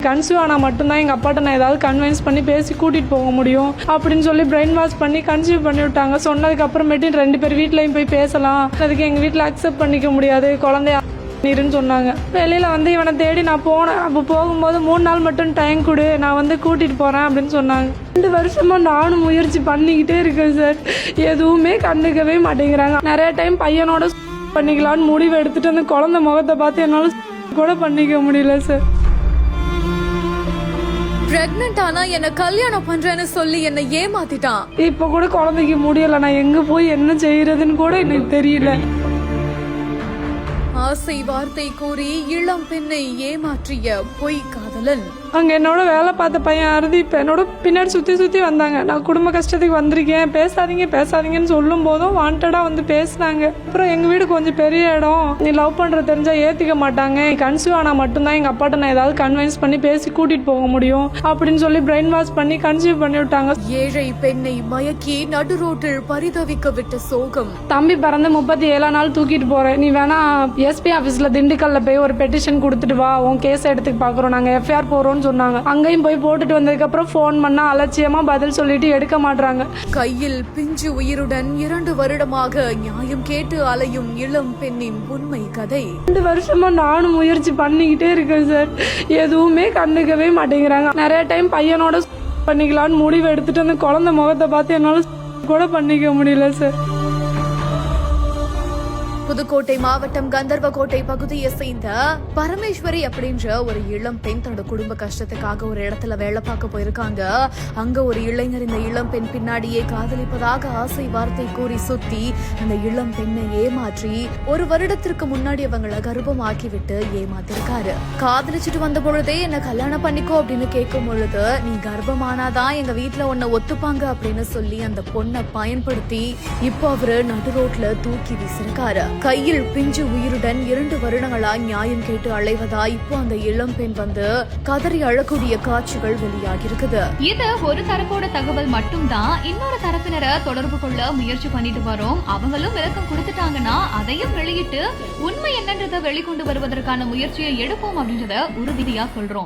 Conceive ஆனால் மட்டும்தான் எங்கள் அப்பாட்ட நான் ஏதாவது கன்வின்ஸ் பண்ணி பேசி கூட்டிகிட்டு போக முடியும் அப்படின்னு சொல்லி பிரெயின் வாஷ் பண்ணி கன்சீவ் பண்ணி விட்டாங்க. சொன்னதுக்கப்புறமேட்டு 2 பேர் வீட்லையும் போய் பேசலாம், அதுக்கு எங்கள் வீட்டில் அக்செப்ட் பண்ணிக்க முடியாது, குழந்தைய இருன்னு சொன்னாங்க. வெளியில் வந்து இவனை தேடி நான் போனேன். அப்போ போகும்போது 3 நாள் மட்டும் டைம் கொடு, நான் வந்து கூட்டிகிட்டு போகிறேன் அப்படின்னு சொன்னாங்க. 2 வருஷமாக நானும் முயற்சி பண்ணிக்கிட்டே இருக்கேன் சார். எதுவுமே கண்டுக்கவே மாட்டேங்கிறாங்க. நிறைய டைம் பையனோட பண்ணிக்கலான்னு முடிவு எடுத்துகிட்டு அந்த குழந்தை முகத்தை பார்த்து என்னால் கூட பண்ணிக்க முடியல சார். பிரெக்னன்ட் ஆனா என்ன கல்யாணம் பண்றேன்னு சொல்லி என்ன ஏமாத்திட்டான். இப்ப கூட குழந்தைக்கு முடியல, நான் எங்க போய் என்ன செய்யறதுன்னு கூட எனக்கு தெரியல. ஆசை வார்த்தை கூறி இளம் பெண்ணை ஏமாற்றிய பொய் காதலன். அங்க என்னோட வேலை பார்த்த பையன் அறுதி இப்ப என்னோட பின்னாடி சுத்தி வந்தாங்க. நான் குடும்ப கஷ்டத்துக்கு வந்திருக்கேன், பேசாதீங்கன்னு சொல்லும் போதும் வாண்டடா வந்து பேசினாங்க. அப்புறம் எங்க வீடு கொஞ்சம் பெரிய இடம், நீ லவ் பண்ற தெரிஞ்சா ஏத்துக்க மாட்டாங்க, கன்சீவ் ஆனா மட்டும்தான் எங்க அப்பாட்ட நான் ஏதாவது கன்வின்ஸ் பண்ணி பேசி கூட்டிட்டு போக முடியும் அப்படின்னு சொல்லி பிரெயின் வாஷ் பண்ணி கன்சீவ் பண்ணி விட்டாங்க. ஏழை பெண்ணை மயக்கி நடு ரோட்டில் பரிதவிக்க விட்ட சோகம். தம்பி பிறந்து 37 நாள் தூக்கிட்டு போறேன், நீ வேணா எஸ்பி ஆபீஸ்ல திண்டுக்கல்ல போய் ஒரு பெட்டிஷன் கொடுத்துட்டு வா, உன் கேஸ் எடுத்துக்கு பாக்குறோம், நாங்க எஃப்ஐஆர் போறோம் சொன்னாங்க. அங்கேயும் போய் போட்டுட்டு வந்ததுக்கு அப்புறம் போன் பண்ணா அலட்சியமா பதில் சொல்லிட்டு எடுக்க மாட்டாங்க. கையில் பிஞ்சு உயிருடன் 2 வருடமாக நியாயம் கேட்டு அலையும் இளம் பெண்ணின் உண்மை கதை. 2 வருஷமா நானும் முயற்சி பண்ணிக்கிட்டே இருக்கேன் சார். எதுவுமே கண்டுக்கவே மாட்டேங்கிறாங்க. நிறைய டைம் பையனோட பண்ணிக்கலான்னு முடிவு எடுத்துட்டு அந்த குழந்தை முகத்தை பார்த்து என்னால கூட பண்ணிக்க முடியல சார். புதுக்கோட்டை மாவட்டம் கந்தர்வக்கோட்டை பகுதியை சேர்ந்த பரமேஸ்வரி அப்படின்ற ஒரு இளம் பெண் தன்னோட குடும்ப கஷ்டத்துக்காக ஒரு இடத்துல வேலை பார்க்க போயிருக்காங்க. அங்க ஒரு இளைஞர் இந்த இளம் பெண் பின்னாடியே காதலிப்பதாக ஆசை வார்த்தை கூறி சுத்தி அந்த இளம் பெண்ணை ஏமாற்றி 1 வருடத்திற்கு முன்னாடி அவங்களை கர்ப்பமாக்கி விட்டு ஏமாத்திருக்காரு. காதலிச்சுட்டு வந்த பொழுதே என்ன கல்யாணம் பண்ணிக்கோ அப்படின்னு கேட்கும் பொழுது நீ கர்ப்பமானாதான் எங்க வீட்டுல உன்னை ஒத்துப்பாங்க அப்படின்னு சொல்லி அந்த பொண்ணை பயன்படுத்தி இப்போ அவரு நடு ரோட்ல தூக்கி வீசிருக்காரு. கையில் பிஞ்சு உயிருடன் 2 வருடங்களா நியாயம் கேட்டு அலைவதா இப்போ அந்த இளம் பெண் வந்து கதறி அழக்கூடிய காட்சிகள் வெளியாகி இருக்குது. இது ஒரு தரப்போட தகவல் மட்டும்தான். இன்னொரு தரப்பினரை தொடர்பு கொள்ள முயற்சி பண்ணிட்டு வரோம். அவங்களும் விளக்கம் கொடுத்துட்டாங்கன்னா அதையும் வெளியிட்டு உண்மை என்னன்றதை வெளிக்கொண்டு வருவதற்கான முயற்சியை எடுப்போம் அப்படின்றத உறுதியா சொல்றோம்.